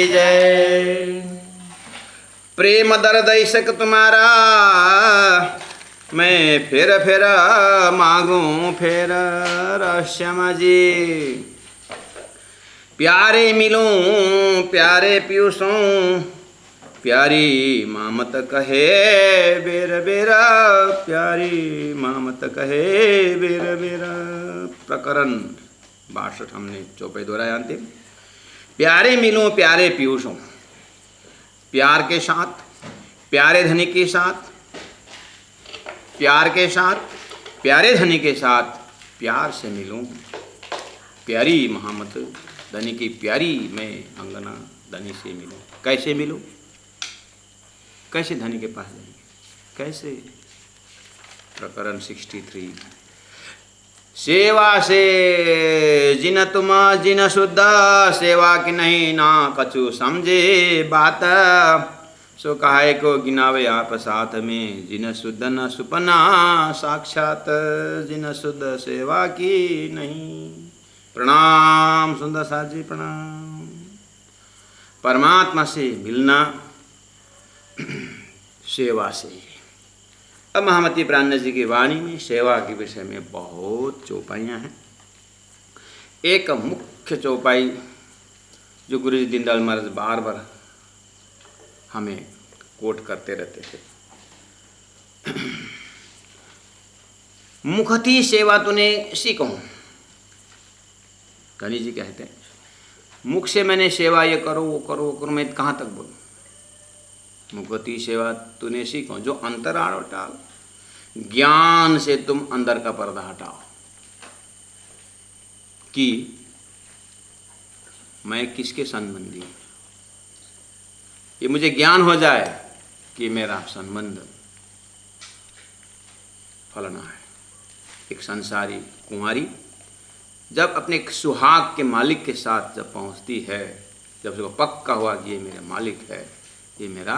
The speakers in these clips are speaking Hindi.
जय। प्रेम दर्द इश्क तुम्हारा मैं फिर मांगूं फिर श्यामा जी। प्यारे मिलूं प्यारे पीयूषों प्यारी मामत कहे बेर बेरा प्यारी मामत कहे बेर बेरा। प्रकरण 62 हमने चौपाई दोहराया अंतिम। प्यारे मिलूं प्यारे पीयूषों, प्यार के साथ प्यारे धनी के साथ, प्यार के साथ प्यारे धनी के साथ प्यार से मिलूं। प्यारी महामत धनी की प्यारी मैं अंगना धनी से मिलूं। कैसे मिलूं? कैसे धनी के पास जाएंगे? कैसे? प्रकरण 63। सेवा से जिन तुम जिन शुद्ध सेवा की नहीं ना कछु समझे बात। सो काहे को गिनावे आप साथ में जिन शुद्ध न सुपना साक्षात जिन शुद्ध सेवा की नहीं। प्रणाम सुंदर साथ जी, प्रणाम। परमात्मा से मिलना सेवा से। अब महामती प्राण जी की वाणी में सेवा के विषय में बहुत चौपाइयाँ हैं। एक मुख्य चौपाई जो गुरु जी दीनदयाल महाराज बार बार हमें कोट करते रहते थे, मुखती सेवा तूने सीखूं। धनी जी कहते हैं मुख से मैंने सेवा ये करो वो करो वो करो, मैं कहाँ तक बोलूँ? मुखती सेवा तूने सीखो जो अंतर आड़ो टाल। ज्ञान से तुम अंदर का पर्दा हटाओ कि मैं किसके संबंधी हूं। ये मुझे ज्ञान हो जाए कि मेरा संबंध फलना है। एक संसारी कुंवारी जब अपने सुहाग के मालिक के साथ जब पहुंचती है, जब उसको पक्का हुआ कि ये मेरा मालिक है, ये मेरा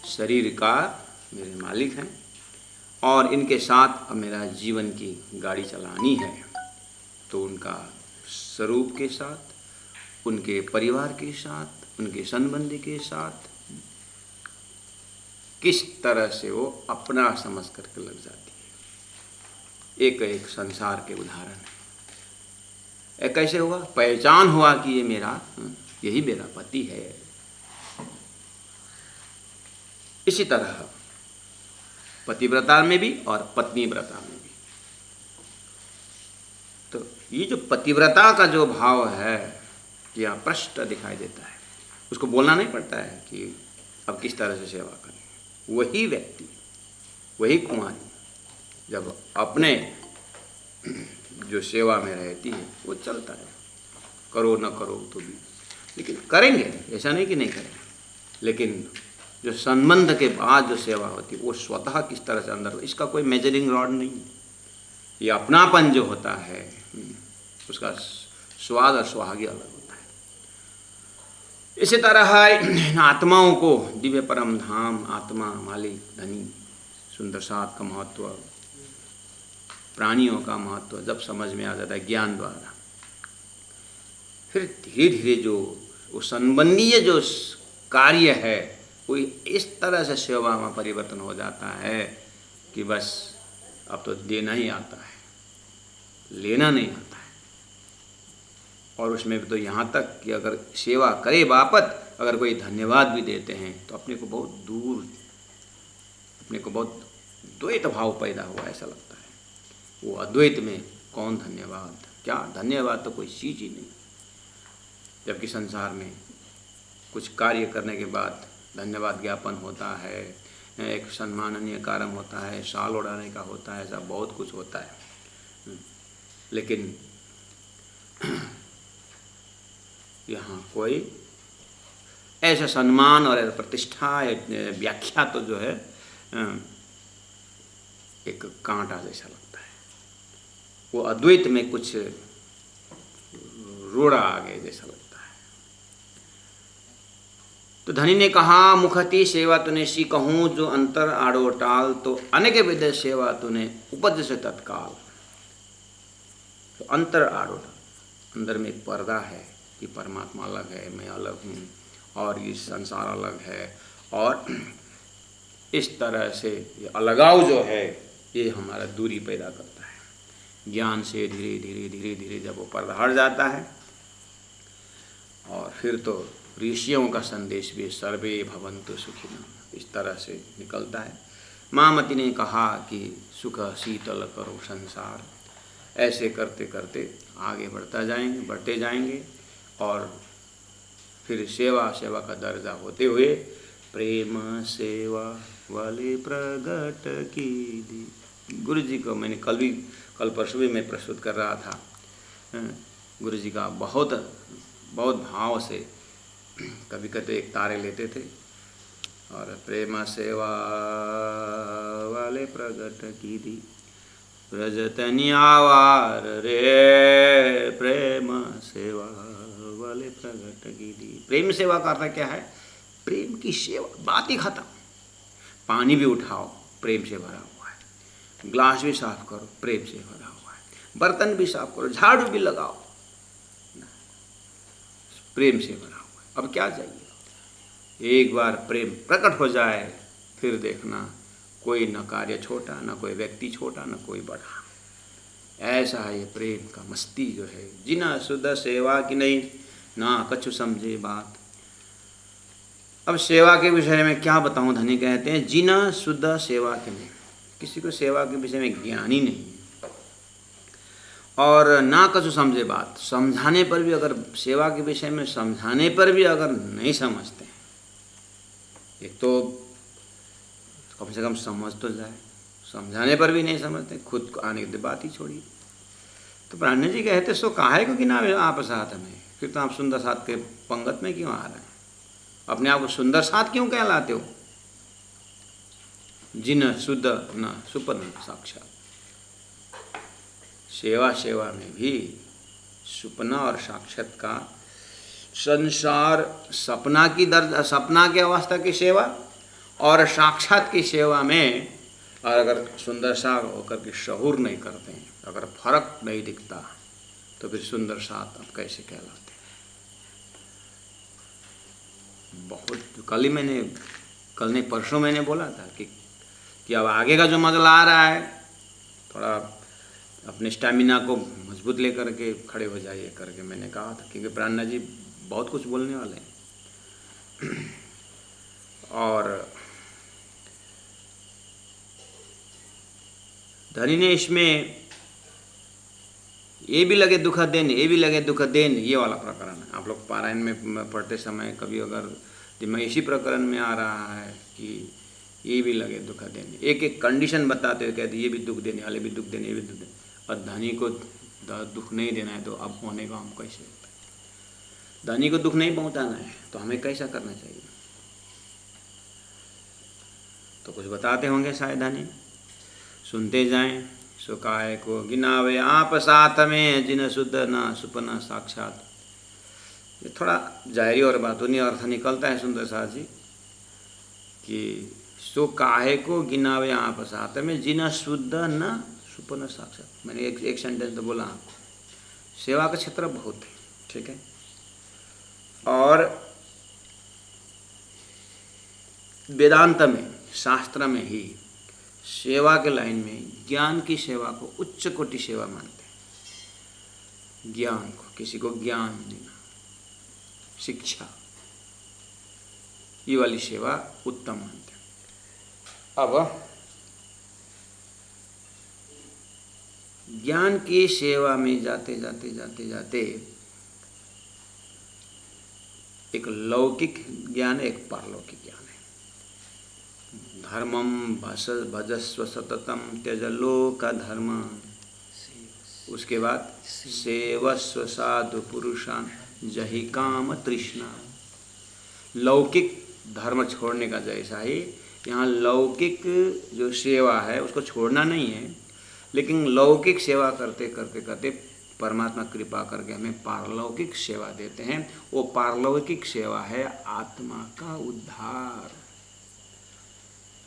शरीर का मेरे मालिक हैं और इनके साथ अब मेरा जीवन की गाड़ी चलानी है, तो उनका स्वरूप के साथ, उनके परिवार के साथ, उनके संबंधी के साथ किस तरह से वो अपना समझ करके लग जाती है। एक एक संसार के उदाहरण है। कैसे हुआ? पहचान हुआ कि ये मेरा यही मेरा पति है। इसी तरह पतिव्रता में भी और पत्नी व्रता में भी। तो ये जो पतिव्रता का जो भाव है यह प्रष्ट दिखाई देता है। उसको बोलना नहीं पड़ता है कि अब किस तरह से सेवा करें। वही व्यक्ति, वही कुंवारी जब अपने जो सेवा में रहती है वो चलता है, करो न करो तो भी, लेकिन करेंगे, ऐसा नहीं कि नहीं करेंगे। लेकिन जो संबंध के बाद जो सेवा होती है वो स्वतः किस तरह से अंदर, इसका कोई मेजरिंग रॉड नहीं है। ये अपनापन जो होता है उसका स्वाद और सुहागी अलग होता है। इसी तरह आत्माओं को दिव्य परम धाम, आत्मा, मालिक, धनी, सुंदर साथ का महत्व, प्राणियों का महत्व जब समझ में आ जाता है ज्ञान द्वारा, फिर धीरे धीरे जो वो संबंधीय जो कार्य है वो इस तरह से सेवा में परिवर्तन हो जाता है कि बस अब तो देना ही आता है, लेना नहीं आता है। और उसमें भी तो यहाँ तक कि अगर सेवा करे बापत अगर कोई धन्यवाद भी देते हैं तो अपने को बहुत दूर, अपने को बहुत द्वैत भाव पैदा हुआ ऐसा लगता है। वो अद्वैत में कौन धन्यवाद, क्या धन्यवाद तो कोई चीज़ ही नहीं। जबकि संसार में कुछ कार्य करने के बाद धन्यवाद ज्ञापन होता है, एक सम्माननीय कार्यक्रम होता है, शाल उड़ाने का होता है, ऐसा बहुत कुछ होता है। लेकिन यहाँ कोई ऐसा सम्मान और प्रतिष्ठा व्याख्या तो जो है एक कांटा जैसा लगता है। वो अद्वैत में कुछ रोड़ा आ गए जैसा लगता है। तो धनी ने कहा मुखती सेवा तूने सीखूं जो अंतर आड़ो टाल। तो अनेक विध सेवा तूने उपज से तत्काल। तो अंतर आड़ो टाल, अंदर में एक पर्दा है कि परमात्मा अलग है, मैं अलग हूँ, और ये संसार अलग है। और इस तरह से ये अलगाव जो है ये हमारा दूरी पैदा करता है। ज्ञान से धीरे धीरे धीरे धीरे जब वो पर्दा हट जाता है और फिर तो ऋषियों का संदेश भी सर्वे भवन्तु सुखिनः इस तरह से निकलता है। महामती ने कहा कि सुख शीतल करो संसार, ऐसे करते करते आगे बढ़ते जाएंगे और फिर सेवा का दर्जा होते हुए प्रेम सेवा वाले प्रगट की दी। गुरु जी को मैंने कल परसों भी मैं प्रस्तुत कर रहा था। गुरु जी का बहुत भाव से कभी कभी एक तारे लेते थे और प्रेम सेवा वाले प्रगट की दी, रजतनी आवार रे प्रेम सेवा वाले प्रगट की दी। प्रेम सेवा का अर्थ क्या है? प्रेम की सेवा, बात ही खत्म। पानी भी उठाओ, प्रेम से भरा हुआ है। ग्लास भी साफ करो, प्रेम से भरा हुआ है। बर्तन भी साफ करो, झाड़ू भी लगाओ, प्रेम से भरा हुआ है। अब क्या चाहिए? एक बार प्रेम प्रकट हो जाए फिर देखना कोई न कार्य छोटा, न कोई व्यक्ति छोटा, न कोई बड़ा। ऐसा है ये प्रेम का मस्ती जो है। जिना शुद्ध सेवा की नहीं ना कछु समझे बात। अब सेवा के विषय में क्या बताऊं? धनी कहते हैं जिना शुद्ध सेवा के नहीं, किसी को सेवा के विषय में ज्ञान ही नहीं है और ना कछु समझे बात। समझाने पर भी अगर सेवा के विषय में समझाने पर भी अगर नहीं समझते हैं, एक तो कम से कम समझ तो जाए, समझाने पर भी नहीं समझते, खुद को आने की बात ही छोड़िए। तो प्राण जी कहते सो काहे को गिनावे आप साथ में, फिर तो आप सुंदर साथ के पंगत में क्यों आ रहे हैं? अपने आप को सुंदर साथ क्यों कहलाते हो? जिन शुद्ध न सुपन साक्षात। सेवा में भी सुपना और साक्षात का संसार, सपना की अवस्था की सेवा और साक्षात की सेवा में अगर सुंदर साथ होकर के शहूर नहीं करते हैं, अगर फर्क नहीं दिखता तो फिर सुंदर साथ अब कैसे कहलाते? बहुत कल नहीं परसों मैंने बोला था कि अब आगे का जो मसला आ रहा है थोड़ा अपने स्टैमिना को मजबूत लेकर के खड़े हो जाइए करके मैंने कहा था, क्योंकि प्राणना जी बहुत कुछ बोलने वाले हैं। और धनी ने इसमें ये भी लगे दुख देन, ये भी लगे दुख देन, ये वाला प्रकरण है। आप लोग पारायण में पढ़ते समय कभी अगर दिमाग इसी प्रकरण में आ रहा है कि ये भी लगे दुख देने, एक एक कंडीशन बताते हुए कहते ये भी दुख देने वाले, भी दुख देने, ये भी दुख देने, और धनी को दुख नहीं देना है तो अब होने का हम कैसे? धनी को दुख नहीं पहुंचाना है तो हमें कैसा करना चाहिए? तो कुछ बताते होंगे शायद धनी, सुनते जाएं। सुकाय को गिनावे आप साथ में जिन शुद्ध न सुपना साक्षात। ये थोड़ा जाहिरी और बातूनी अर्थ निकलता है सुंदर साथ जी कि सो काहे को गिनावे आप साथ में जिन शुद्ध न सुपना साक्षात। मैंने एक सेंटेंस तो बोला आपको, सेवा का क्षेत्र बहुत है, ठीक है। और वेदांत में, शास्त्र में ही सेवा के लाइन में ज्ञान की सेवा को उच्च कोटि सेवा मानते हैं। ज्ञान को, किसी को ज्ञान देना, शिक्षा, ये वाली सेवा उत्तम मानते हैं। अब ज्ञान की सेवा में जाते जाते एक लौकिक ज्ञान, एक पारलौकिक ज्ञान है। धर्मम भजस्व सततम त्यज लोक धर्म, उसके बाद सेवस्व साधु पुरुषान जहि काम तृष्णा। लौकिक धर्म छोड़ने का जैसा ही यहाँ लौकिक जो सेवा है उसको छोड़ना नहीं है, लेकिन लौकिक सेवा करते परमात्मा कृपा करके हमें पारलौकिक सेवा देते हैं। वो पारलौकिक सेवा है आत्मा का उद्धार।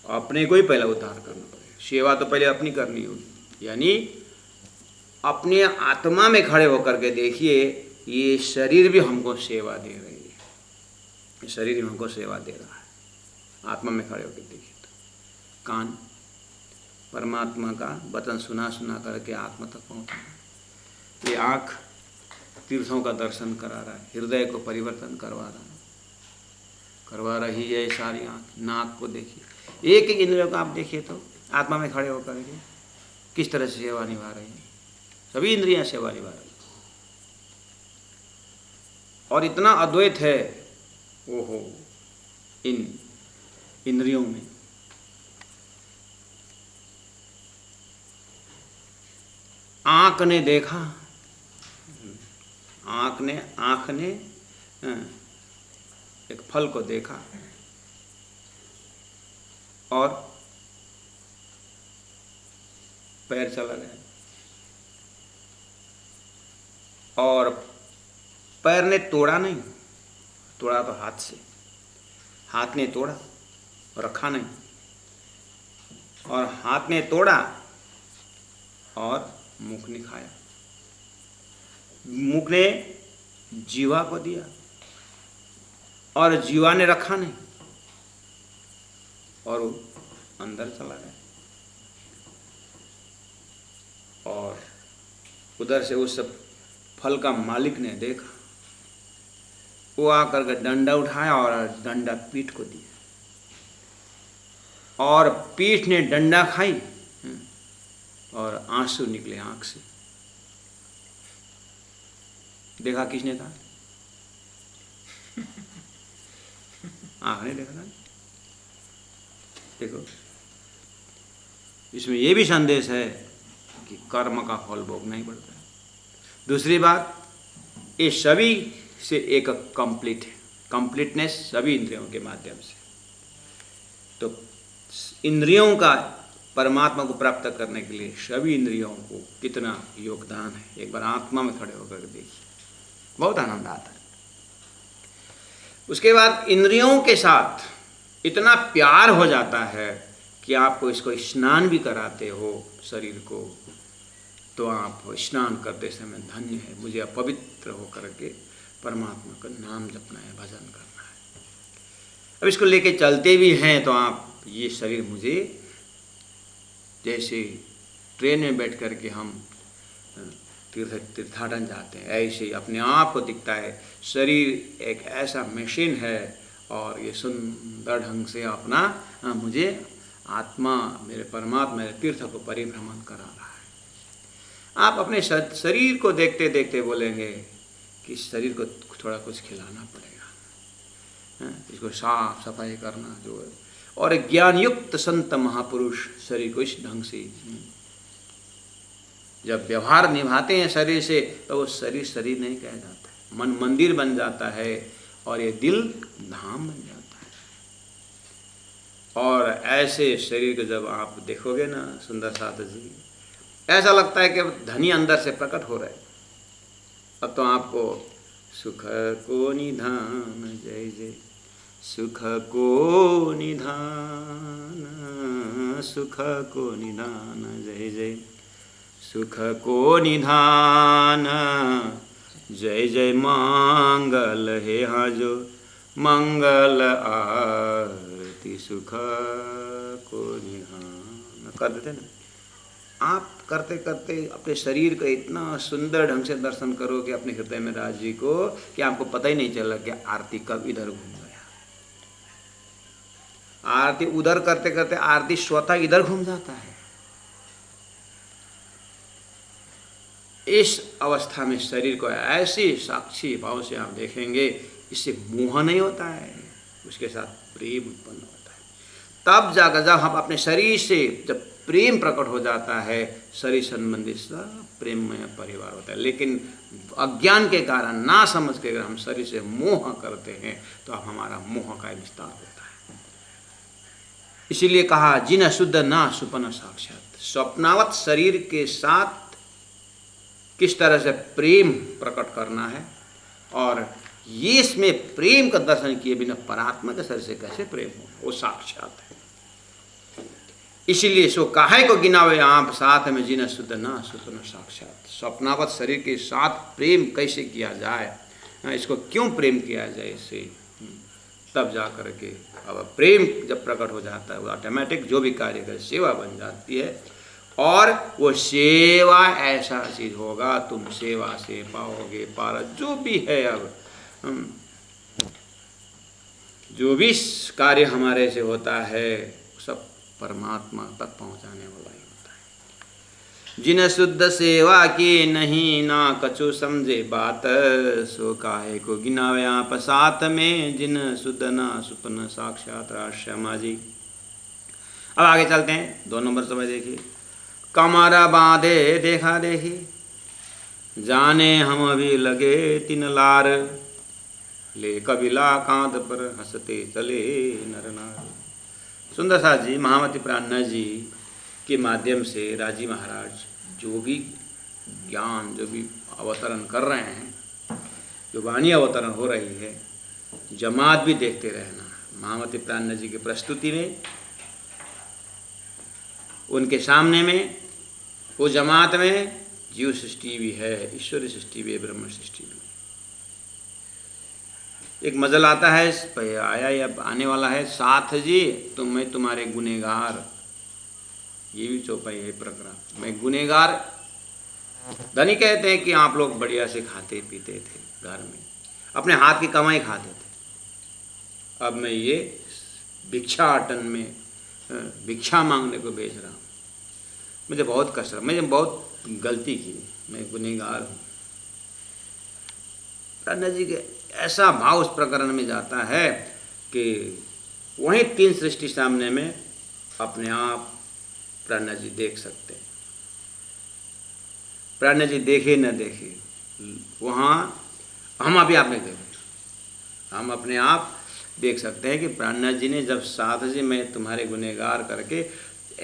अपने को ही पहले उद्धार करना पड़ेगा। सेवा तो पहले अपनी करनी होगी, यानी अपने आत्मा में खड़े होकर के देखिए ये शरीर भी हमको सेवा दे रही है। ये शरीर हमको सेवा दे रहा है। आत्मा में खड़े होकर देखिए तो कान परमात्मा का वचन सुना सुना करके आत्मा तक पहुँचा। ये आँख तीर्थों का दर्शन करा रहा है, हृदय को परिवर्तन करवा रही है सारी आँख। नाक को देखिए, एक एक इंद्रियों को आप देखिए तो आत्मा में खड़े होकर के किस तरह से सेवा निभा रही है। सभी इंद्रियां सेवा निभा रही और इतना अद्वैत है ओहो इन इंद्रियों में। आँख ने देखा, आँख ने एक फल को देखा और पैर चला गया, और पैर ने तोड़ा नहीं, तोड़ा तो हाथ से, हाथ ने तोड़ा रखा नहीं, और हाथ ने तोड़ा और मुख ने खाया, मुख ने जीवा को दिया और जीवा ने रखा नहीं और वो अंदर चला गया। और उधर से उस फल का मालिक ने देखा, वो आकर के डंडा उठाया और डंडा पीठ को दिया और पीठ ने डंडा खाई और आंसू निकले आंख से। देखा किसने था? आंख ने देखा था। देखो इसमें यह भी संदेश है कि कर्म का फल भोगना ही पड़ता है। दूसरी बात, ये सभी से एक कंप्लीट है, कंप्लीटनेस सभी इंद्रियों के माध्यम से। तो इंद्रियों का परमात्मा को प्राप्त करने के लिए सभी इंद्रियों को कितना योगदान है, एक बार आत्मा में खड़े होकर देखिए, बहुत आनंद आता है। उसके बाद इंद्रियों के साथ इतना प्यार हो जाता है कि आपको इसको स्नान भी कराते हो शरीर को, तो आप स्नान करते समय धन्य है, मुझे अपवित्र होकर के परमात्मा का नाम जपना है, भजन करना है। अब इसको लेके चलते भी हैं तो आप ये शरीर मुझे, जैसे ट्रेन में बैठ कर के हम तीर्थाटन जाते हैं, ऐसे ही अपने आप को दिखता है शरीर एक ऐसा मशीन है और ये सुंदर ढंग से अपना मुझे आत्मा, मेरे परमात्मा, मेरे तीर्थ को परिभ्रमण करा रहा है। आप अपने शरीर को देखते देखते बोलेंगे कि इस शरीर को थोड़ा कुछ खिलाना पड़ेगा, इसको साफ सफाई करना जो है। और ज्ञान युक्त संत महापुरुष शरीर को इस ढंग से जब व्यवहार निभाते हैं शरीर से, तो वो शरीर शरीर नहीं कह जाता है, मन मंदिर बन जाता है और ये दिल धाम बन जाता है। और ऐसे शरीर को जब आप देखोगे ना सुंदर साथ जी, ऐसा लगता है कि धनी अंदर से प्रकट हो रहे। अब तो आपको सुख को निधान जय जय, सुख को निधान, सुख को निधान जय जय, सुख को निधान जय जय, मंगल है हाँ जो मंगल आरती, सुख को निधान कर देते ना। आप करते करते अपने शरीर का इतना सुंदर ढंग से दर्शन करोगे अपने हृदय में राज जी को कि आपको पता ही नहीं चला कि आरती कब इधर घूम गया। आरती उधर करते करते आरती स्वतः इधर घूम जाता है। इस अवस्था में शरीर को ऐसे साक्षी भाव से आप देखेंगे, इससे मोह नहीं होता है, उसके साथ प्रेम उत्पन्न होता है। तब जाकर जब हम अपने शरीर से जब प्रेम प्रकट हो जाता है, शरीर संबंधी सब प्रेममय परिवार होता है। लेकिन अज्ञान के कारण, ना समझ के अगर हम शरीर से मोह करते हैं तो अब हमारा मोह का विस्तार होता है। इसीलिए कहा जिन शुद्ध ना सुपन साक्षात, स्वप्नावत शरीर के साथ किस तरह से प्रेम प्रकट करना है, और ये इसमें प्रेम का दर्शन किए बिना परात्मा के शरीर से कैसे प्रेम हो, वो साक्षात है। इसीलिए सो काहे को गिनावे आप साथ में जिन शुद्ध ना सुपन साक्षात, स्वप्नावत शरीर के साथ प्रेम कैसे किया जाए, इसको क्यों प्रेम किया जाए, इससे तब जा कर के अब प्रेम जब प्रकट हो जाता है वो ऑटोमेटिक जो भी कार्य करे सेवा बन जाती है। और वो सेवा ऐसा चीज होगा, तुम सेवा से पाओगे पार। जो भी है अब जो भी कार्य हमारे से होता है सब परमात्मा तक पहुंचाने वाला ही होता है। जिन शुद्ध सेवा की नहीं ना कछु समझे बात, सो काहे को गिनावे आप साथ में, जिन शुद्ध ना सुपन साक्षात श्यामा जी। अब आगे चलते हैं, 2 नंबर समय देखिए। कमरा बांधे देखा देखी, जाने हम अभी लगे 3 लार, ले कबिला कांध पर हंसते चले नर नार। सुंदरदास जी महामती प्राणनाथ जी के माध्यम से राजी महाराज जो भी ज्ञान जो भी अवतरण कर रहे हैं, जो वाणी अवतरण हो रही है, जमात भी देखते रहना। महामती प्राणनाथ जी की प्रस्तुति में, उनके सामने में, वो जमात में जीव सृष्टि भी है, ईश्वरी सृष्टि भी है, ब्रह्म सृष्टि भी है। एक मजल आता है, आया या आने वाला है, साथ जी मैं तुम्हारे गुनेगार। ये भी चौपाई है प्रकरण। मैं गुनेगार। धनी कहते हैं कि आप लोग बढ़िया से खाते पीते थे घर में, अपने हाथ की कमाई खाते थे। अब मैं ये भिक्षाटन में भिक्षा मांगने को बेच रहा हूँ। मुझे बहुत कष्ट, मैंने बहुत गलती की, मैं गुनहगार हूँ। प्राणनाथ जी के ऐसा भाव उस प्रकरण में जाता है कि वहीं 3 सृष्टि सामने में अपने आप प्राणनाथ जी देख सकते हैं। प्राणनाथ जी देखे न देखे, वहाँ हम अभी आप में देखें, हम अपने आप देख सकते हैं कि प्राणनाथ जी ने जब साथ जी मैं तुम्हारे गुनहगार करके,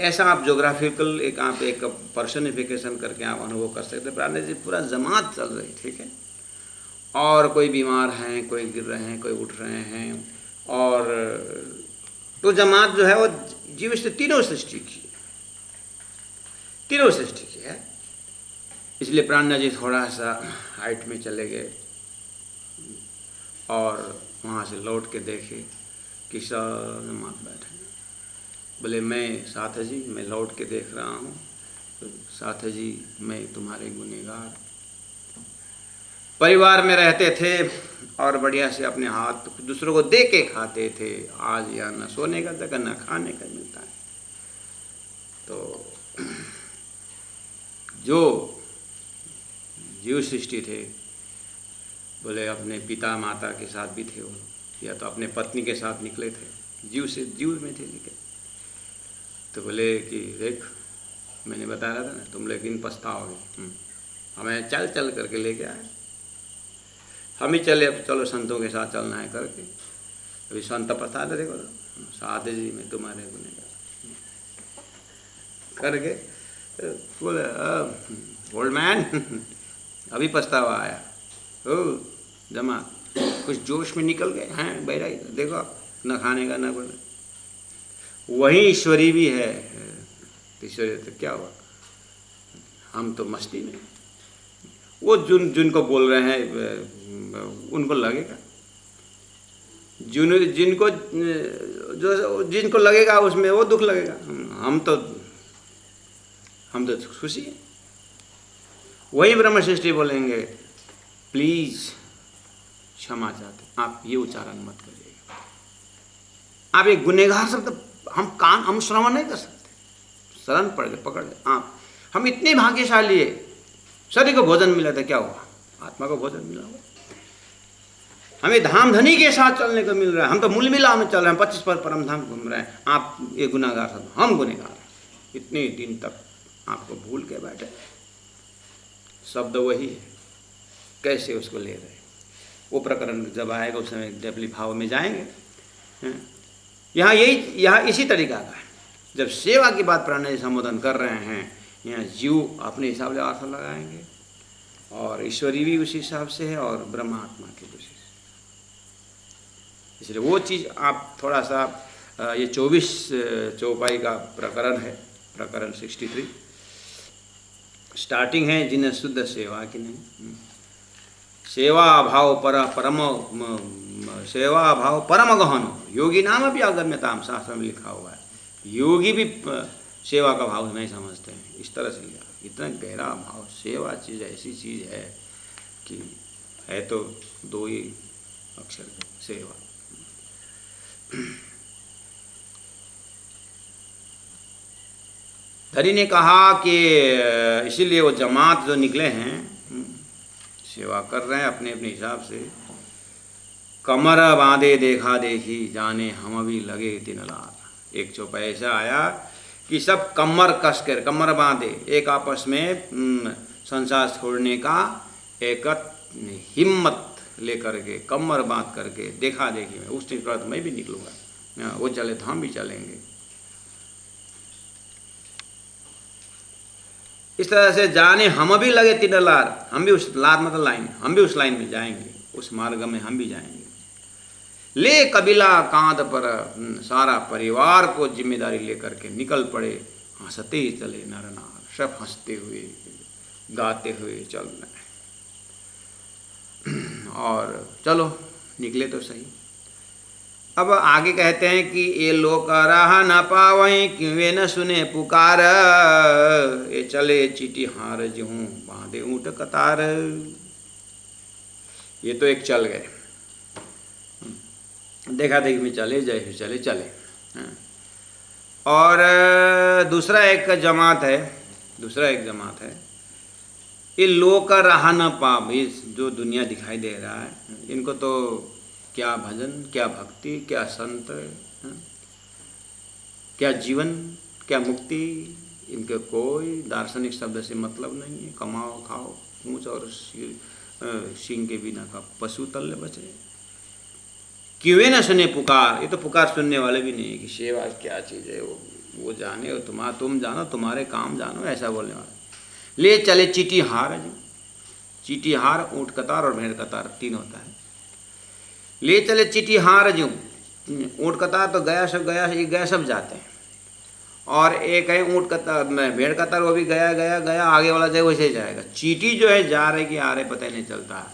ऐसा आप जोग्राफिकल एक पर्सनिफिकेशन करके आप अनुभव कर सकते हैं। प्राणनाथ जी पूरा जमात चल रही, ठीक है, और कोई बीमार हैं, कोई गिर रहे हैं, कोई उठ रहे हैं, और तो जमात जो है वो जीव से तीनों सृष्टि की है। इसलिए प्राणनाथ जी थोड़ा सा हाइट में चले गए और वहाँ से लौट के देखे कि सब जमात बैठे। बोले मैं साथ जी मैं लौट के देख रहा हूँ, तो साथ जी मैं तुम्हारे गुनहगार। परिवार में रहते थे और बढ़िया से अपने हाथ दूसरों को दे के खाते थे। आज या न सोने का जगह न खाने का मिलता है। तो जो जीव सृष्टि थे, बोले अपने पिता माता के साथ भी थे वो, या तो अपने पत्नी के साथ निकले थे, जीव में थे। लेकिन तो बोले कि देख मैंने बता रहा था ना, तुम लेकिन पछताओगे। हमें चल चल करके लेके आए, हम ही चले, अब चलो संतों के साथ चलना है करके। अभी संत बता दे, देखो साथ जी मैं तुम्हारे गुनहगार करके बोले ओल्ड मैन अभी पछतावा आया। ओ जमा कुछ जोश में निकल गए हैं बहरा, देखो न खाने का न बोले। वही ईश्वरी भी है। ईश्वरी तो क्या हुआ, हम तो मस्ती में। वो जिनको बोल रहे हैं उनको लगेगा, जिनको लगेगा उसमें वो दुख लगेगा। हम तो खुशी है। वही ब्रह्म सृष्टि बोलेंगे प्लीज क्षमा चाहते, आप ये उच्चारण मत करिएगा। आप एक गुनहगार शब्द हम श्रवण नहीं कर सकते, शरण पड़ गए, पकड़ गए आप। हम इतने भाग्यशाली है, शरीर को भोजन मिला था, क्या हुआ, आत्मा को भोजन मिला हुआ। हमें धाम धनी के साथ चलने को मिल रहा है, हम तो मूल मिला में चल रहे हैं, 25 पर परम धाम घूम रहे हैं। आप ये गुनाहगार सब, हम गुनहगार हैं। इतने दिन तक आपको भूल के बैठे, शब्द वही है, कैसे उसको ले रहे। वो प्रकरण जब आएगा उस समय डबली भाव में जाएंगे। यहाँ इसी तरीका का है। जब सेवा की बात प्राणी संबोधन कर रहे हैं, यहाँ जीव अपने हिसाब से अर्थ लगाएंगे और ईश्वरी भी उसी हिसाब से है और ब्रह्मात्मा की उसी से। इसलिए वो चीज़ आप थोड़ा सा ये 24 चौपाई का प्रकरण है, प्रकरण 63 स्टार्टिंग है। जिन्हें शुद्ध सेवा की नहीं, सेवा भाव परम सेवा भाव परम गहन, योगी नाम भी अगम्यताम, शास्त्र में लिखा हुआ है। योगी भी सेवा का भाव नहीं समझते हैं। इस तरह से लिखा, इतना गहरा भाव। सेवा चीज़ ऐसी चीज़ है कि है तो दो ही अक्षर सेवा। धनी ने कहा कि इसीलिए वो जमात जो निकले हैं सेवा कर रहे हैं अपने अपने हिसाब से। कमर बांधे देखा देखी, जाने हम भी लगे दिन लार। एक चौपाई ऐसा आया कि सब कमर कस कर, कमर बांधे, एक आपस में संसार छोड़ने का एक हिम्मत लेकर के, कमर बांध करके देखा देखी में उस दिन मैं भी निकलूँगा, वो चले तो हम भी चलेंगे। इस तरह से जाने हम भी लगे तीन लार, हम भी उस लार मतलब लाइन, हम भी उस लाइन में जाएंगे, उस मार्ग में हम भी जाएंगे। ले कबीला कांध पर, सारा परिवार को जिम्मेदारी लेकर के निकल पड़े। हंसते ही चले नर नार, सब हंसते हुए गाते हुए चल रहे। और चलो निकले तो सही। अब आगे कहते हैं कि ये लोग राह न पावई, क्यों न सुने पुकार। ये चले चीटी हार जहूँ, बांधे ऊँट कतार। ये तो एक चल गए, देखा देखी में चले, जय चले चले। और दूसरा एक जमात है, ये लोग का राह न पाव। ये जो दुनिया दिखाई दे रहा है, इनको तो क्या भजन, क्या भक्ति, क्या संत, क्या जीवन, क्या मुक्ति, इनके कोई दार्शनिक शब्द से मतलब नहीं है। कमाओ खाओ, पूंछ और सींग के बिना का पशु तल्ले बचे। क्यों न सुने पुकार, ये तो पुकार सुनने वाले भी नहीं है कि सेवा क्या चीज़ है, वो जाने, और तुम जानो, तुम्हारे काम जानो, ऐसा बोलने वाले। ले चले चीटी हार, चीटी हार, ऊँट कतार और भेड़ कतार, तीन होता है। ले चले चीटी हार जो, ऊँट कतार तो गया सब जाते हैं, और एक है ऊँट कतार, भेड़ कतार, वो भी गया, आगे वाला जाए वैसे जाएगा। चीटी जो है जा रहे कि आ रहे पता ही नहीं चलता है।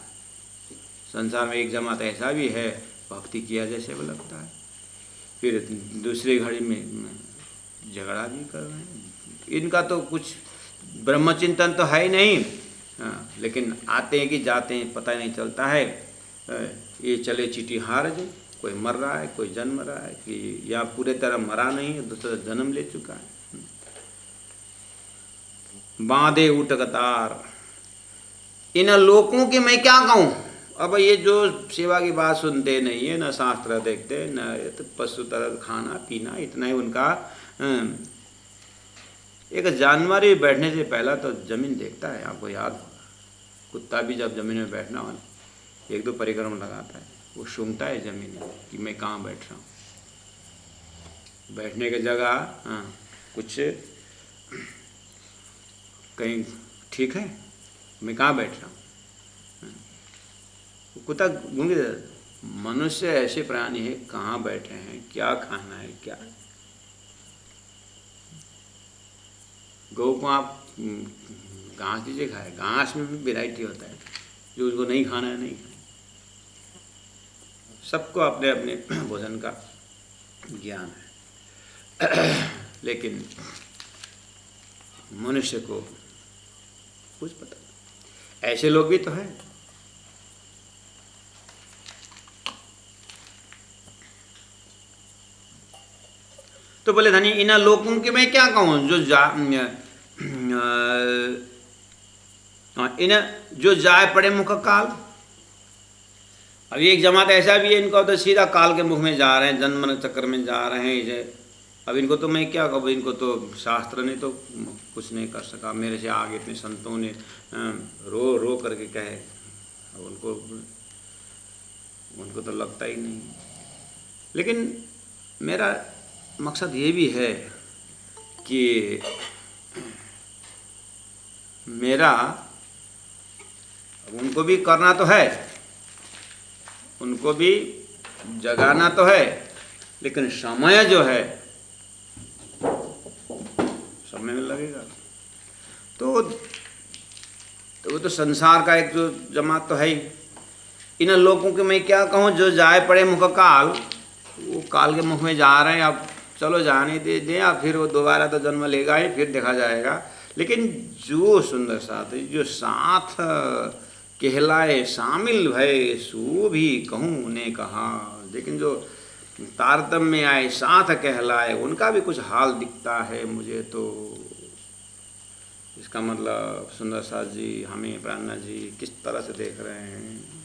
संसार में एक जमात ऐसा भी है, भक्ति किया जैसे वो लगता है, फिर दूसरी घड़ी में झगड़ा भी कर रहे हैं। इनका तो कुछ ब्रह्मचिंतन तो है ही नहीं, लेकिन आते हैं कि जाते हैं पता नहीं चलता है। ये चले चीटी हार जो, कोई मर रहा है, कोई जन्म रहा है, कि या पूरे तरह मरा नहीं है, दूसरा जन्म ले चुका है। बांधे ऊँट कतार, इन लोगों की मैं क्या कहूँ। अब ये जो सेवा की बात सुनते नहीं है, न शास्त्र देखते, न तो पशु तरह खाना पीना, इतना ही उनका। एक जानवर ही बैठने से पहला तो जमीन देखता है, आपको याद होगा। कुत्ता भी जब जमीन में बैठना हो, एक दो परिक्रम लगाता है, वो सूंघता है जमीन में कि मैं कहाँ बैठ रहा हूँ। बैठने की जगह कुछ कहीं ठीक है, मैं कहाँ बैठ रहा हूँ। कुत्ता गूंगे। मनुष्य ऐसे प्राणी है, कहाँ बैठे हैं, क्या खाना है, क्या। गौ को आप घास दीजिए खाए, घास में भी वैरायटी होता है, जो उसको नहीं खाना है नहीं खाना। सबको अपने अपने भोजन का ज्ञान है, लेकिन मनुष्य को कुछ पता नहीं। ऐसे लोग भी तो हैं। तो बोले धनी, इन लोगों के मैं क्या कहूँ, जो जाए पड़े मुख काल। अब एक जमात ऐसा भी है, इनको तो सीधा काल के मुख में जा रहे हैं, जन्म चक्कर में जा रहे हैं। अब इनको तो मैं क्या कहूँ, इनको तो शास्त्र ने तो कुछ नहीं कर सका। मेरे से आगे इतने संतों ने रो करके कहे, उनको तो लगता ही नहीं। लेकिन मेरा मकसद ये भी है कि मेरा उनको भी करना तो है, उनको भी जगाना तो है, लेकिन समय जो है समय में लगेगा। तो वो तो संसार का एक जो जमात तो है ही। इन लोगों के मैं क्या कहूँ, जो जाए पड़े मुख काल, वो काल के मुख में जा रहे हैं, अब चलो जाने दे दें, या फिर वो दोबारा तो जन्म लेगा ही, फिर देखा जाएगा। लेकिन जो सुंदर साथ, जो साथ कहलाए शामिल भय, सो भी कहूँ ने कहा। लेकिन जो तारतम्य में आए, साथ कहलाए, उनका भी कुछ हाल दिखता है मुझे। तो इसका मतलब सुंदर साथ जी हमें प्राणनाथ जी किस तरह से देख रहे हैं।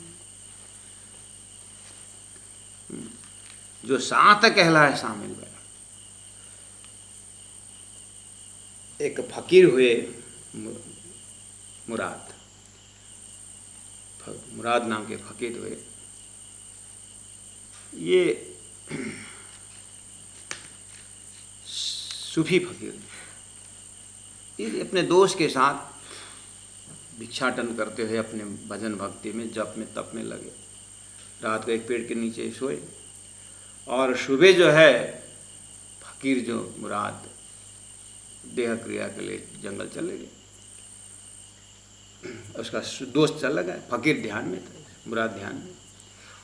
जो साथ कहलाए शामिल भय। एक फकीर हुए मुराद, मुराद नाम के फकीर हुए। ये सूफी फकीर, ये अपने दोस्त के साथ भिक्षाटन करते हुए अपने भजन भक्ति में, जप में, तप में लगे। रात को एक पेड़ के नीचे सोए और सुबह जो है फकीर जो मुराद देह क्रिया के लिए जंगल चले गए। उसका दोस्त चला गया, फकीर ध्यान में था, मुराद ध्यान में।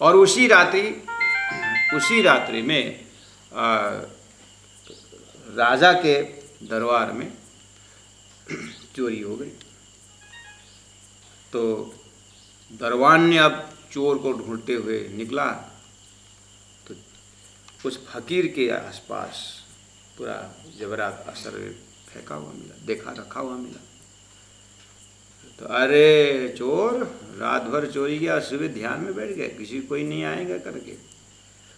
और उसी रात्रि में राजा के दरबार में चोरी हो गई। तो दरबान ने अब चोर को ढूंढते हुए निकला, तो उस फकीर के आसपास पूरा जबरात असर फेंका हुआ मिला, देखा रखा हुआ मिला। तो अरे चोर, रात भर चोरी किया, सुबह ध्यान में बैठ गए, किसी कोई नहीं आएगा करके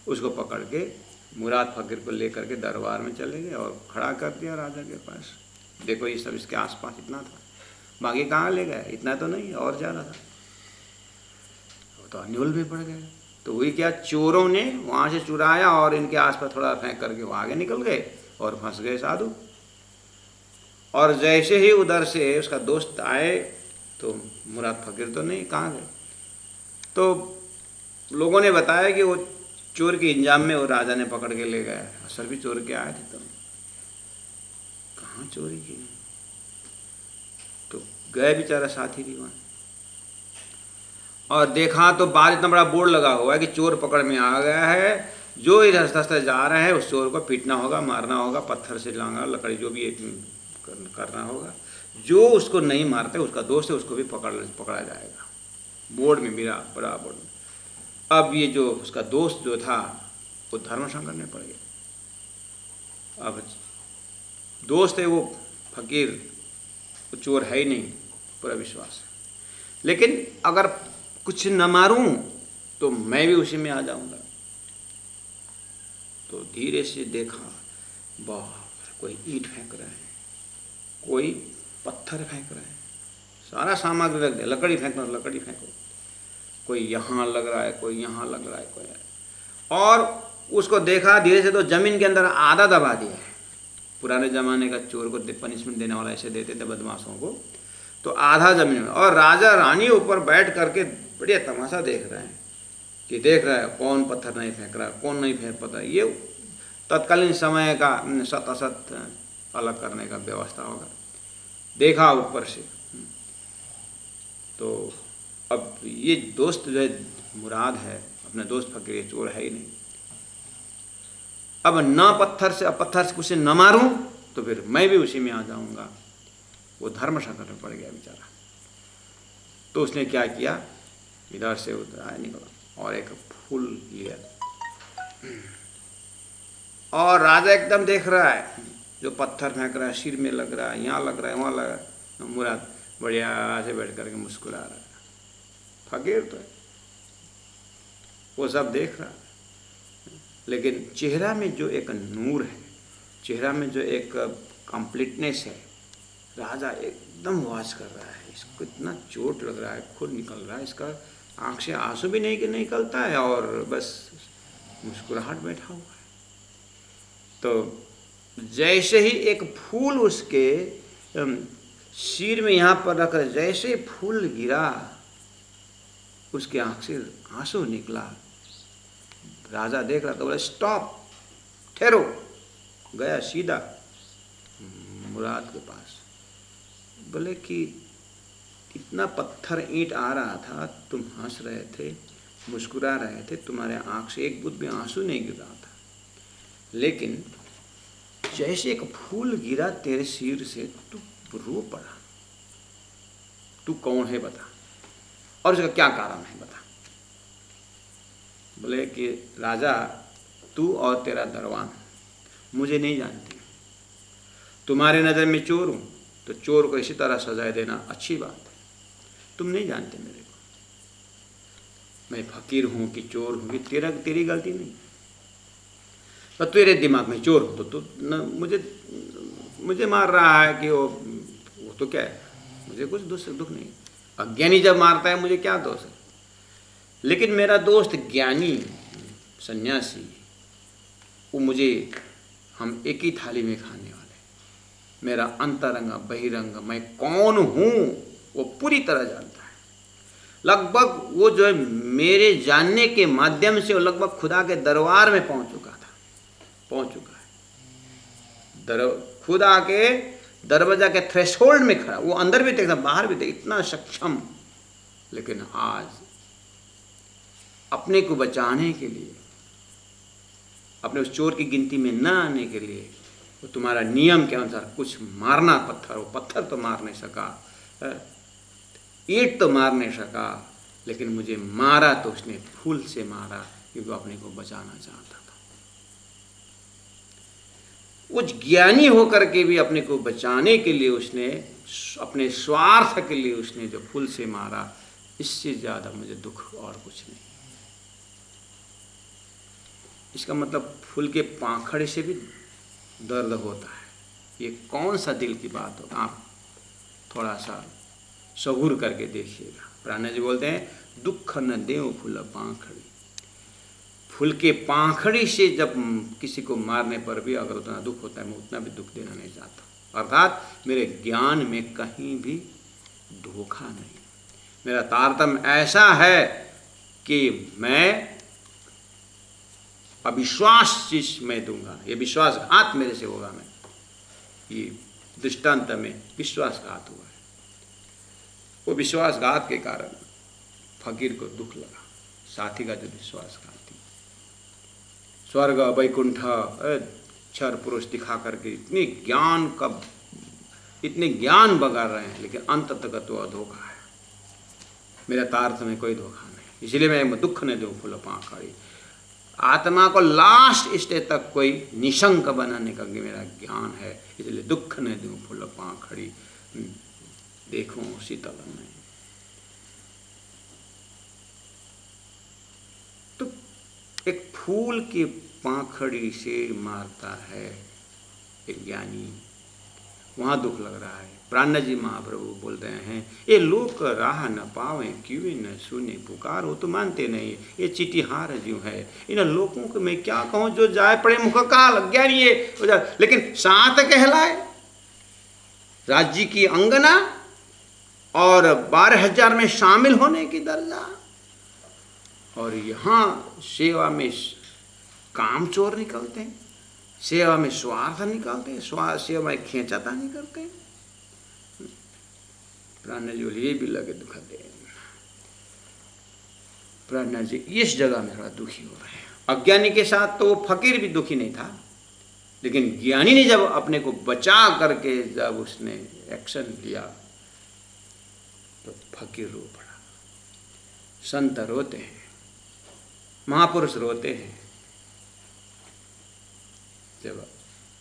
उसको पकड़ के मुराद फकीर को लेकर के दरबार में चले गए और खड़ा कर दिया राजा के पास। देखो ये सब इसके आसपास इतना था, बाकी कहाँ ले गए, इतना तो नहीं और ज़्यादा था। वो तो अन्योल में पड़ गए। तो वही क्या, चोरों ने वहाँ से चुराया और इनके आसपास थोड़ा फेंक करके वो आगे निकल गए और फंस गए साधु। और जैसे ही उधर से उसका दोस्त आए तो मुराद फकीर तो नहीं, कहाँ गए। तो लोगों ने बताया कि वो चोर के इंजाम में वो राजा ने पकड़ के ले गया। असल भी चोर के आए थे, तो कहाँ चोरी की। तो गए बेचारा साथी भी वहाँ और देखा तो बाहर इतना बड़ा बोर्ड लगा हुआ है कि चोर पकड़ में आ गया है। जो इधर रास्ते जा रहा है उस चोर को पीटना होगा, मारना होगा, पत्थर से लांगा, लकड़ी, जो भी करना होगा। जो उसको नहीं मारते, उसका दोस्त है, उसको भी पकड़ा जाएगा। बोर्ड में मेरा बड़ा बोर्ड में। अब ये जो उसका दोस्त जो था वो धर्म संकट में पड़ गया। अब दोस्त है वो फकीर, वो चोर है ही नहीं, पूरा विश्वास है। लेकिन अगर कुछ न मारूं तो मैं भी उसी में आ जाऊंगा। तो धीरे से देखा, बाप, कोई ईंट फेंक रहा है, कोई पत्थर फेंक रहा है, सारा सामग्री रख दिया, लकड़ी फेंकना, लकड़ी फेंको, कोई यहाँ लग रहा है, कोई यहाँ लग रहा है, कोई। और उसको देखा धीरे से, तो जमीन के अंदर आधा दबा दिया है। पुराने ज़माने का चोर को पनिशमेंट देने वाला ऐसे देते थे बदमाशों को। तो आधा जमीन में, और राजा रानी ऊपर बैठ करके बढ़िया तमाशा देख रहे हैं कि देख रहा है कौन पत्थर नहीं फेंक रहा है, कौन नहीं फेंक पता। ये तत्कालीन समय का सत असत अलग करने का व्यवस्था होगा। देखा ऊपर से। तो अब ये दोस्त जो है मुराद है, अपने दोस्त फकीर, चोर है ही नहीं। अब ना पत्थर से, अब पत्थर से उसे न मारूं तो फिर मैं भी उसी में आ जाऊंगा। वो धर्म संकट में पड़ गया बेचारा। तो उसने क्या किया, इधर से उधर आया, निकला और एक फूल लिया। और राजा एकदम देख रहा है, जो पत्थर फेंक रहा है, सिर में लग रहा है, यहाँ लग रहा है, वहाँ लग रहा है। मुराद बढ़िया से बैठ करके मुस्कुरा रहा है। फकीर तो है, वो सब देख रहा है। लेकिन चेहरा में जो एक नूर है, चेहरा में जो एक कंप्लीटनेस है, राजा एकदम वाच कर रहा है। इसको इतना चोट लग रहा है, खून निकल रहा है, इसका आंख से आंसू भी नहीं निकलता है, और बस मुस्कुराहट बैठा हुआ है। तो जैसे ही एक फूल उसके सिर में यहाँ पर रख, जैसे फूल गिरा, उसके आंख से आंसू निकला। राजा देख रहा था, बोला स्टॉप, ठहरो। गया सीधा मुराद के पास, बोले कि इतना पत्थर ईंट आ रहा था, तुम हंस रहे थे, मुस्कुरा रहे थे, तुम्हारे आंख से एक बूंद भी आंसू नहीं गिर रहा था, लेकिन जैसे एक फूल गिरा तेरे सिर से, तू रो पड़ा। तू कौन है बता, और इसका क्या कारण है बता। बोले कि राजा, तू और तेरा दरबान मुझे नहीं जानते। तुम्हारे नज़र में चोर हूँ, तो चोर को इसी तरह सजाए देना अच्छी बात है। तुम नहीं जानते मेरे को, मैं फकीर हूँ कि चोर हूँ कि तेरी गलती नहीं। पर तेरे दिमाग में चोर हो तो मुझे मार रहा है कि वो तो क्या है, मुझे कुछ दुख नहीं। अज्ञानी जब मारता है मुझे क्या दोष है। लेकिन मेरा दोस्त ज्ञानी सन्यासी, वो मुझे, हम एक ही थाली में खाने वाले। मेरा अंतरंग बहिरंग मैं कौन हूँ वो पूरी तरह जानता है। लगभग वो जो है मेरे जानने के माध्यम से वो लगभग खुदा के दरबार में पहुँच चुका है। खुदा के दरवाजा के थ्रेशोल्ड में खड़ा, वो अंदर भी देखता बाहर भी देखता, इतना सक्षम। लेकिन आज अपने को बचाने के लिए, अपने उस चोर की गिनती में न आने के लिए, वो तुम्हारा नियम के अनुसार कुछ मारना पत्थर, वो पत्थर तो मार नहीं सका, ईंट तो मार नहीं सका, लेकिन मुझे मारा तो उसने फूल से मारा, क्योंकि वो अपने को बचाना चाहता था। वो ज्ञानी होकर के भी अपने को बचाने के लिए उसने, अपने स्वार्थ के लिए उसने जो फूल से मारा, इससे ज़्यादा मुझे दुख और कुछ नहीं। इसका मतलब फूल के पाखड़े से भी दर्द होता है। ये कौन सा दिल की बात हो, आप थोड़ा सा सहूर करके देखिएगा। प्राणा जी बोलते हैं, दुख न देव फूल पाखड़ी। फूल के पाखड़ी से जब किसी को मारने पर भी अगर उतना दुख होता है, मैं उतना भी दुख देना नहीं चाहता। अर्थात मेरे ज्ञान में कहीं भी धोखा नहीं। मेरा तारतम्य ऐसा है कि मैं अविश्वास चीज मैं दूंगा, ये विश्वासघात मेरे से होगा। मैं ये दृष्टांत में विश्वासघात हुआ है। वो विश्वासघात के कारण फकीर को दुख लगा, साथी का जो विश्वासघात थी। स्वर्ग वैकुंठ क्षर पुरुष दिखा करके इतने ज्ञान बगाड़ रहे हैं, लेकिन अंततः तो धोखा है। मेरा तार्थ में कोई धोखा नहीं, इसलिए मैं दुख न दूं फूल पाखड़ी। आत्मा को लास्ट स्टेज तक कोई निशंक बनाने का मेरा ज्ञान है, इसलिए दुख न दूं फूल पाखड़ी, देखूं शीतल में। तो एक फूल के पाखड़ी से मारता है एक ज्ञानी, वहां दुख लग रहा है। प्राण जी महाप्रभु बोल रहे हैं, ये लोग राह न पावे क्यों न सुने पुकार। हो तो मानते नहीं, ये चिटिहार जो है, इन लोगों को मैं क्या कहूँ, जो जाए पड़े मुख काल, ज्ञानी ये, लेकिन साथ कहलाए राज्य की अंगना और 12,000 में शामिल होने की दर्जा, और यहाँ सेवा में काम चोर निकलते हैं, सेवा में स्वार्थ निकालते हैं, सेवा में खींचातानी करते हैं। प्राण जी ये भी लगे दुख दे। प्राण जी इस जगह में थोड़ा दुखी हो रहे हैं। अज्ञानी के साथ तो फकीर भी दुखी नहीं था, लेकिन ज्ञानी ने जब अपने को बचा करके जब उसने एक्शन लिया तो फकीर रो पड़ा। संत रोते हैं, महापुरुष रोते हैं। जब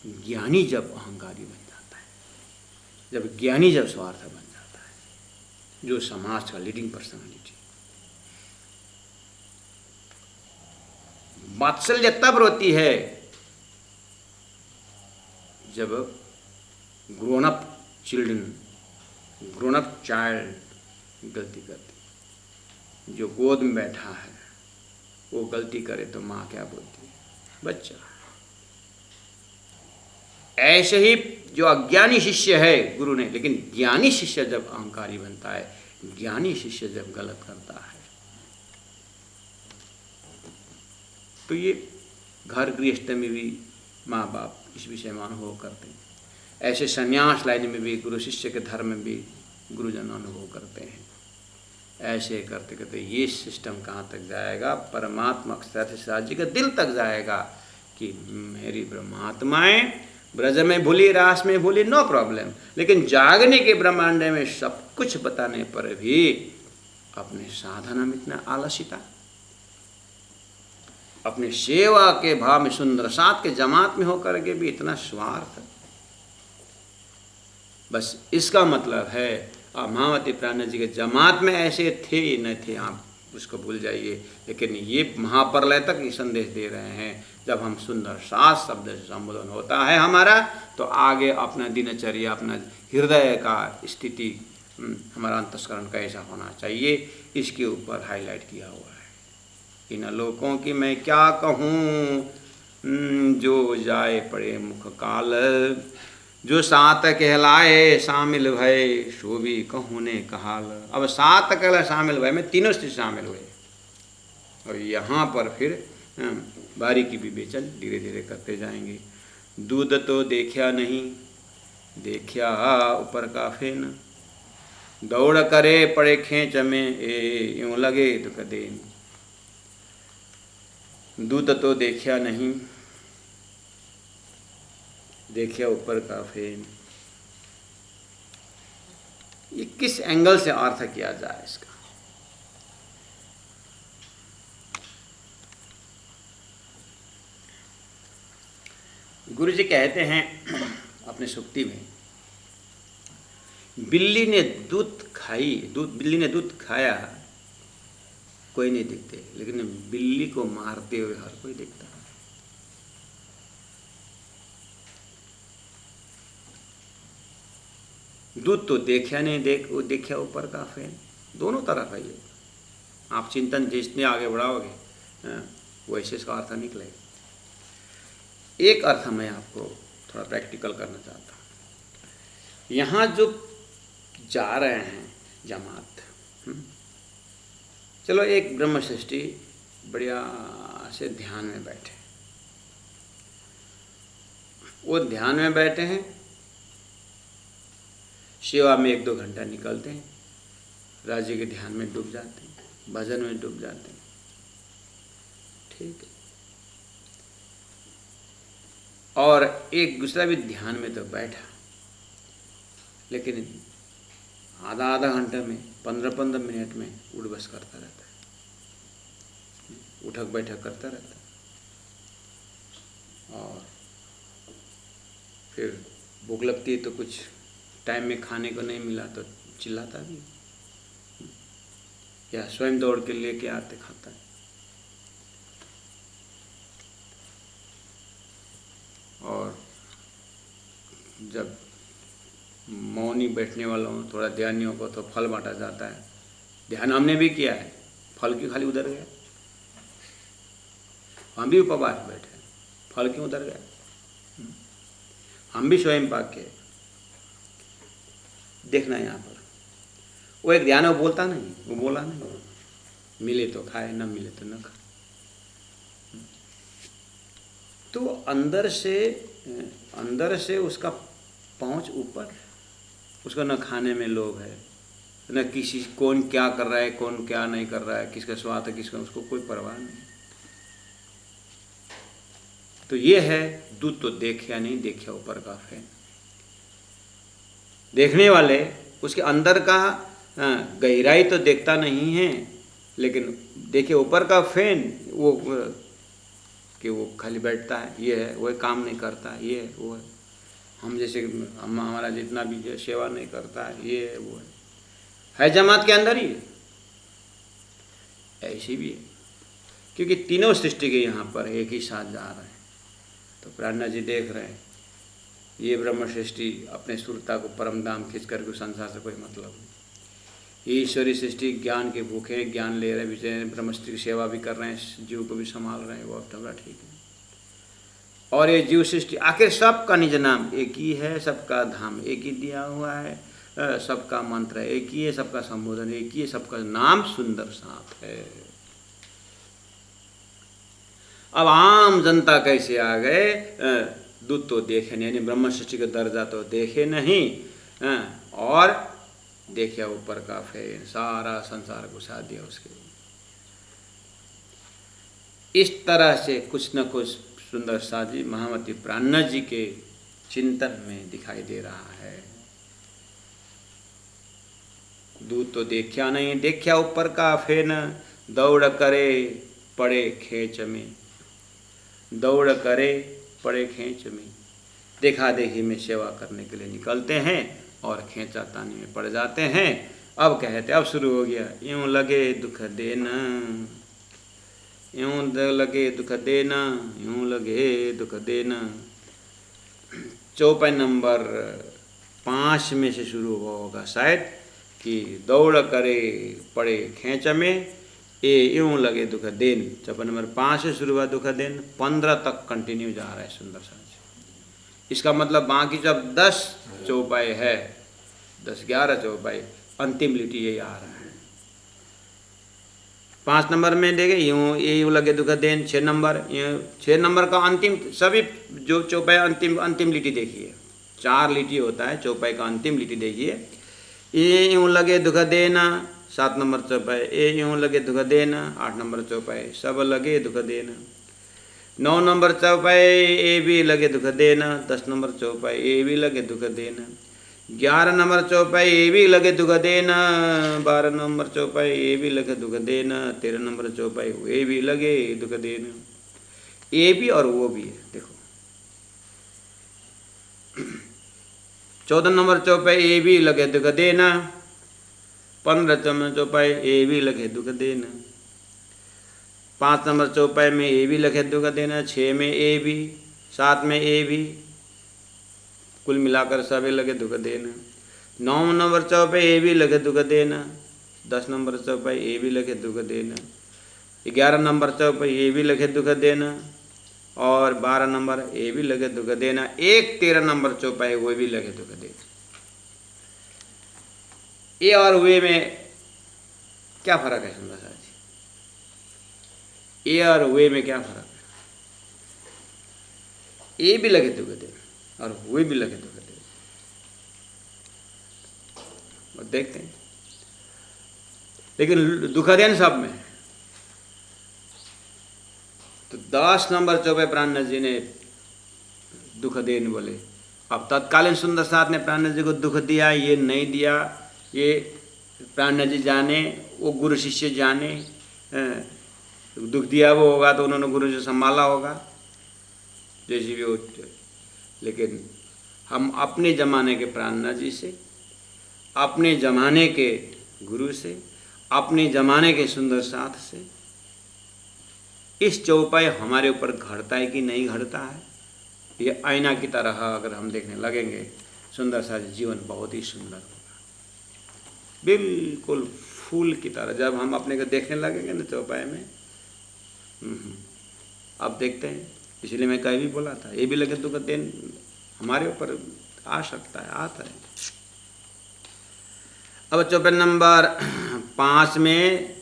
ज्ञानी जब अहंकारी बन जाता है, जब ज्ञानी जब स्वार्थ बन जाता है, जो समाज का लीडिंग पर्सनालिटी, वात्सल्य तब रोती है जब grown up children, grown up child गलती करती। जो गोद में बैठा है वो गलती करे तो माँ क्या बोलती है, बच्चा। ऐसे ही जो अज्ञानी शिष्य है गुरु ने, लेकिन ज्ञानी शिष्य जब अहंकारी बनता है, ज्ञानी शिष्य जब गलत करता है, तो ये घर गृहस्थ में भी माँ बाप इस विषय में अनुभव करते हैं। ऐसे संन्यास लाइन में भी गुरु शिष्य के धर्म में भी गुरुजन अनुभव करते हैं। ऐसे करते करते ये सिस्टम कहाँ तक जाएगा, परमात्मा सत्यसाची जी के दिल तक जाएगा कि मेरी ब्रह्मात्माएं ब्रज में भूली, रास में भूली, नो प्रॉब्लम, लेकिन जागने के ब्रह्मांड में सब कुछ बताने पर भी अपने साधना में इतना आलसिता, अपने सेवा के भाव में सुंदर साथ के जमात में होकर के भी इतना स्वार्थ। बस इसका मतलब है आप महावती प्राण जी के जमात में ऐसे थे न थे, आप उसको भूल जाइए। लेकिन ये महाप्रलय तक ये संदेश दे रहे हैं, जब हम सुंदर सास शब्द से संबोधन होता है हमारा, तो आगे अपना दिनचर्या, अपना हृदय का स्थिति, हमारा अंतस्करण कैसा होना चाहिए, इसके ऊपर हाईलाइट किया हुआ है। इन लोगों की मैं क्या कहूँ, जो जाए पड़े मुख काल, जो सात कहलाए शामिल भय, सो भी कहूँ ने कहाल। अब सात कहलाए शामिल भय में तीनों से शामिल हुए, और यहाँ पर फिर बारीकी विवेचन धीरे धीरे करते जाएंगे। दूध तो देखा नहीं, देखा ऊपर का फेन, दौड़ करे पड़े खेच में, यूं लगे तो कदे। दूध तो देखा नहीं, देखिए ऊपर का फेन, ये किस एंगल से अर्थ किया जाए इसका। गुरु जी कहते हैं अपने सुक्ति में, बिल्ली ने दूध खाई, बिल्ली ने दूध खाया, कोई नहीं दिखते, लेकिन बिल्ली को मारते हुए हर कोई दिखता है। दूध तो देखा नहीं, देखा ऊपर का फेन, दोनों तरफ है ये। आप चिंतन जितने आगे बढ़ाओगे वैसे इसका अर्थ निकलेगा। एक अर्थ मैं आपको थोड़ा प्रैक्टिकल करना चाहता हूँ। यहाँ जो जा रहे हैं जमात, चलो एक ब्रह्म सृष्टि बढ़िया से ध्यान में बैठे, वो ध्यान में बैठे हैं, सेवा में 1-2 घंटा निकलते हैं, राज्य के ध्यान में डूब जाते हैं, भजन में डूब जाते हैं, ठीक है। और एक दूसरा भी ध्यान में तो बैठा, लेकिन आधा घंटा में 15-15 मिनट में उठ बस करता रहता है, उठक बैठक करता रहता है। और फिर भूख लगती है तो कुछ टाइम में खाने को नहीं मिला तो चिल्लाता भी, या स्वयं दौड़ के लेके आते खाता है। और जब मौनी बैठने वालों थोड़ा ध्यानियों को तो फल बांटा जाता है। ध्यान हमने भी किया है, फल क्यों खाली उधर गया? हम भी उपवास बैठे, फल क्यों उधर गया? हम भी स्वयं पाक के देखना यहाँ पर। वो एक ध्यान वो बोलता नहीं, वो बोला नहीं, मिले तो खाए, न मिले तो न खाए। तो अंदर से उसका पहुँच ऊपर, उसको न खाने में लोभ है, न किसी कौन क्या कर रहा है, कौन क्या नहीं कर रहा है, किसका स्वाद है किसका, उसको कोई परवाह नहीं। तो ये है दूध तो देखा नहीं, देखा ऊपर का फैन। देखने वाले उसके अंदर का गहराई तो देखता नहीं है, लेकिन देखे ऊपर का फैन, वो कि वो खाली बैठता है, ये है, वो काम नहीं करता, ये है, वो है। हम जैसे हमारा जितना भी सेवा नहीं करता है, ये है, वो है जमात के अंदर ही है। ऐसी भी है, क्योंकि तीनों सृष्टि के यहाँ पर एक ही साथ जा रहे हैं। तो प्राणनाथ जी देख रहे हैं, ये ब्रह्म सृष्टि अपने सुरता को परम धाम खींच करके संसार से कोई मतलब नहीं। ईश्वरी सृष्टि ज्ञान के भूखे हैं, ज्ञान ले रहे, विजय ब्रह्म सृष्टि की सेवा भी कर रहे हैं, जीव को भी संभाल रहे हैं, वो अब तक ठीक है। और ये जीव सृष्टि आखिर सबका निज नाम एक ही है, सबका धाम एक ही दिया हुआ है, सबका मंत्र एक ही है, सबका संबोधन एक ही है, सबका नाम सुंदर साथ है। अब आम जनता कैसे आ गए? दूध तो देखे नहीं, यानी ब्रह्म सृष्टि का दर्जा तो देखे नहीं, और देखिया ऊपर का फेन, सारा संसार घुसा दिया उसके। इस तरह से कुछ न कुछ सुंदर सा जी महामती प्राणनाथ जी के चिंतन में दिखाई दे रहा है। दूध तो देखा नहीं, देखा ऊपर का फेन, दौड़ करे पड़े खेच में, दौड़ करे पड़े खेच में। देखा देखी में सेवा करने के लिए निकलते हैं और खेचातानी में पड़ जाते हैं। अब कहते, अब शुरू हो गया, यूं लगे दुख देना, यूं लगे दुख देना, यूं लगे दुख देना। चौपाई नंबर 5 में से शुरू हुआ होगा शायद कि दौड़ करे पड़े खेच में, ए यूं लगे दुख देन। चौपाई नंबर 5 से शुरू हुआ दुख देन, 15 तक कंटिन्यू जा रहा है सुंदर सा। इसका मतलब बाकी जब 10 चौपाई है, 10-11 चौपाई, अंतिम लिटी यही आ रहा है। 5 नंबर में देखे यूं लगे दुख देन। 6 नंबर, 6 नंबर का अंतिम, सभी जो चौपाई अंतिम लिटी देखिए, 4 लिटी होता है चौपाई का अंतिम लिटी देखिए। ये यूं लगे दुख देना, 7 नंबर चौपाई, ए यूं लगे दुख देना। 8 नंबर चौपाई, सब लगे दुख देना। 9 नंबर चौपाई, ए भी लगे दुख देना। 10 नंबर चौपाई, ए भी लगे दुख देना। 11 नंबर चौपाई, ए भी लगे दुख देना। 12 नंबर चौपाई, ए भी लगे दुख देना। 13 नंबर चौपाई, ए भी लगे दुख देना। ए भी और वो भी है, देखो। 14 नंबर चौपाई, ए भी लगे दुख देना। 15 नंबर चौपाई, ए भी लगे दुख देना। 5 नंबर चौपाई में ए भी लगे दुख देना। 6 में ए भी, 7 में ए भी, कुल मिलाकर सभी लगे दुख देना। 9 नंबर चौपाई, ए भी लगे दुख देना। 10 नंबर चौपाई, ए भी लगे दुख देना। 11 नंबर चौपाई, ए भी लगे दुख देना। और 12 नंबर, ए भी लगे दुख देना। 13 नंबर चौपाई, वो भी लगे दुख देना। ए और वे में क्या फर्क है सुंदर सा जी? ए और वे में क्या फर्क है? ए भी लगे दुख देना और वे भी लगे दुख देना। और देखते हैं, लेकिन दुख देन सब में। तो 10 नंबर चौपाई प्राणनाथ जी ने दुख देन बोले। अब तत्कालीन सुंदर साथ ने प्राणनाथ जी को दुख दिया, ये नहीं दिया, ये प्राणनाथ जी जाने, वो गुरु शिष्य जाने। दुख दिया वो होगा तो उन्होंने गुरु से संभाला होगा, जैसी भी हो। लेकिन हम अपने ज़माने के प्राणनाथ जी से, अपने ज़माने के गुरु से, अपने ज़माने के सुंदर साथ से, इस चौपाई हमारे ऊपर घड़ता है कि नहीं घड़ता है, ये आईना की तरह अगर हम देखने लगेंगे, सुंदर सा जीवन बहुत ही सुंदर होगा, बिल्कुल फूल की तरह। जब हम अपने को देखने लगेंगे ना चौपाई में, अब देखते हैं। इसलिए मैं कहीं भी बोला था, ये भी लगे दुख देन हमारे ऊपर आ सकता है, आता है। अब चौपाई नंबर 5 में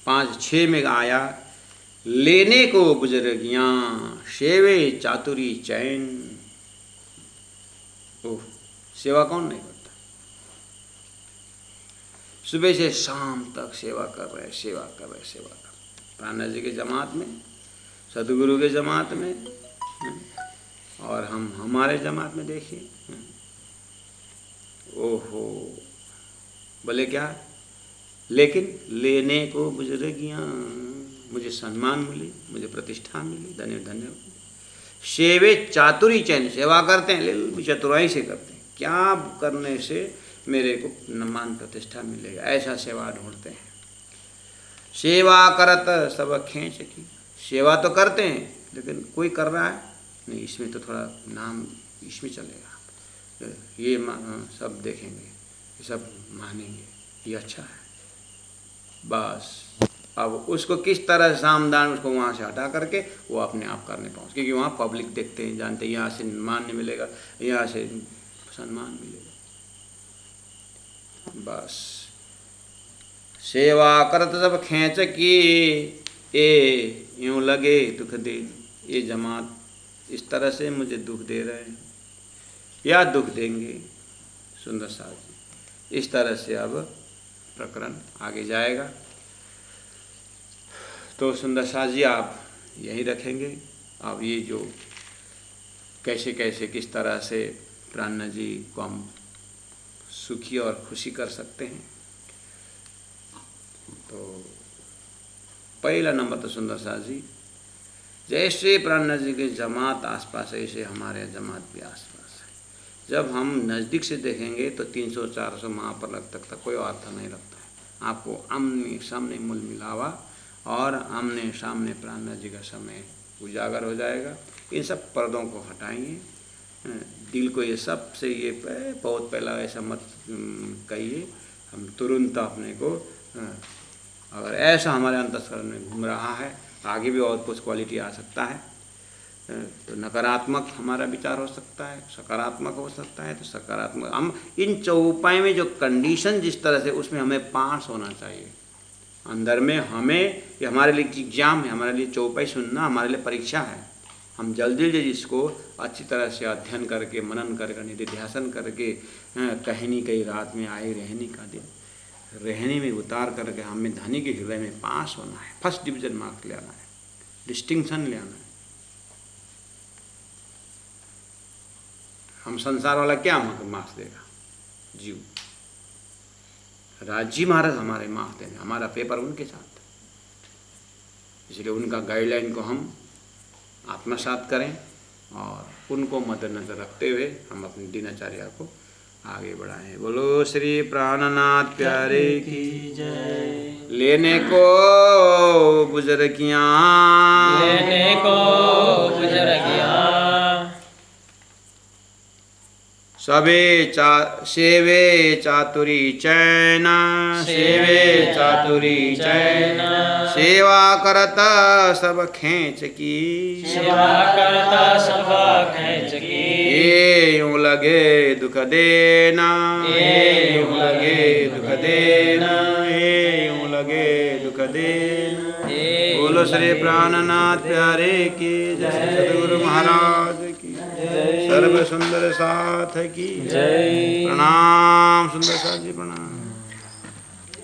5-6 में आया, लेने को बुजुर्गियां सेवे चातुरी चैन। ओह, सेवा कौन नहीं करता? सुबह से शाम तक सेवा कर रहे, सेवा कर रहे, सेवा कर रहे। प्राणनाथ जी के जमात में, सदगुरु के जमात में, और हम हमारे जमात में देखिए। ओहो, बोले क्या? लेकिन लेने को बुजुर्गियां, मुझे सम्मान मिली, मुझे प्रतिष्ठा मिली, धन्य धन्य। सेवे चातुरी चैन, सेवा करते हैं लेकिन चतुराई से करते हैं। क्या करने से मेरे को मान प्रतिष्ठा मिलेगा, ऐसा सेवा ढूंढते हैं। सेवा करत सब खेच की, सेवा तो करते हैं लेकिन कोई कर रहा है नहीं, इसमें तो थोड़ा नाम इसमें चलेगा, ये सब देखेंगे, ये सब मानेंगे, ये अच्छा है। बस अब उसको किस तरह सामदान उसको वहाँ से हटा करके वो अपने आप करने पहुँच, क्योंकि वहाँ पब्लिक देखते हैं, जानते हैं, यहाँ से मान्य मिलेगा, यहाँ से सम्मान मिलेगा। बस सेवा करत सब खेच की, ए यूं लगे दुख दे। ये जमात इस तरह से मुझे दुख दे रहे हैं या दुख देंगे सुंदर साहब जी। इस तरह से अब प्रकरण आगे जाएगा। तो सुंदर साज जी आप यहीं रखेंगे। अब ये जो कैसे कैसे किस तरह से प्राणनाथ जी को हम सुखी और खुशी कर सकते हैं। तो पहला नंबर तो सुंदर साज जी, जैसे प्राणनाथ जी के जमात आसपास है, ऐसे हमारे जमात भी आसपास है। जब हम नज़दीक से देखेंगे तो 300-400 महाप्रलग तक कोई अर्थ नहीं लगता है। आपको आमने सामने मूल मिलावा और आमने सामने प्राणनाथ जी का समय उजागर हो जाएगा। इन सब पर्दों को हटाएंगे, दिल को ये सब से ये बहुत पहला ऐसा मत कहिए, हम तुरंत अपने को अगर ऐसा हमारे अंतःकरण में घूम रहा है, आगे भी और कुछ क्वालिटी आ सकता है। तो नकारात्मक हमारा विचार हो सकता है, सकारात्मक हो सकता है। तो सकारात्मक हम इन चौपाई में जो कंडीशन जिस तरह से, उसमें हमें पास होना चाहिए। अंदर में हमें ये हमारे लिए एग्जाम है, हमारे लिए चौपाई सुनना हमारे लिए परीक्षा है। हम जल्दी जल्दी इसको अच्छी तरह से अध्ययन करके, मनन करके, निधिध्यासन करके, कहीं कहीं रात में आए रहने का दिन रहने में उतार करके हमें धनी के हृदय में पास होना है, फर्स्ट डिवीजन मार्क्स ले आना है, डिस्टिंक्शन ले आना है। हम संसार वाला क्या मार्क्स देगा? जीव। राजी महाराज हमारे मार्क्स देंगे, हमारा पेपर उनके साथ। इसलिए उनका गाइडलाइन को हम आत्मसात करें और उनको मद्देनजर रखते हुए हम अपनी दिनचर्या को आगे बढ़ाएं। बोलो श्री प्राणनाथ प्यारे की जय। लेने को बुजुर्गियाँ, लेने को बुजुर्गियाँ, सेवे चातुरी चैन, सेवे चातुरी चैन, सेवा करता सब खेच की, सेवा करता सब खेच की। ये यूं लगे दुख देना, ये यूं लगे दुख देना, ये यूं लगे दुख देना। बोलो श्री प्राणनाथ प्यारे की जय। सद्गुरु महाराज की जय। सर्व सुंदर साथ की जय। प्रणाम सुंदर साथ जी, प्रणाम।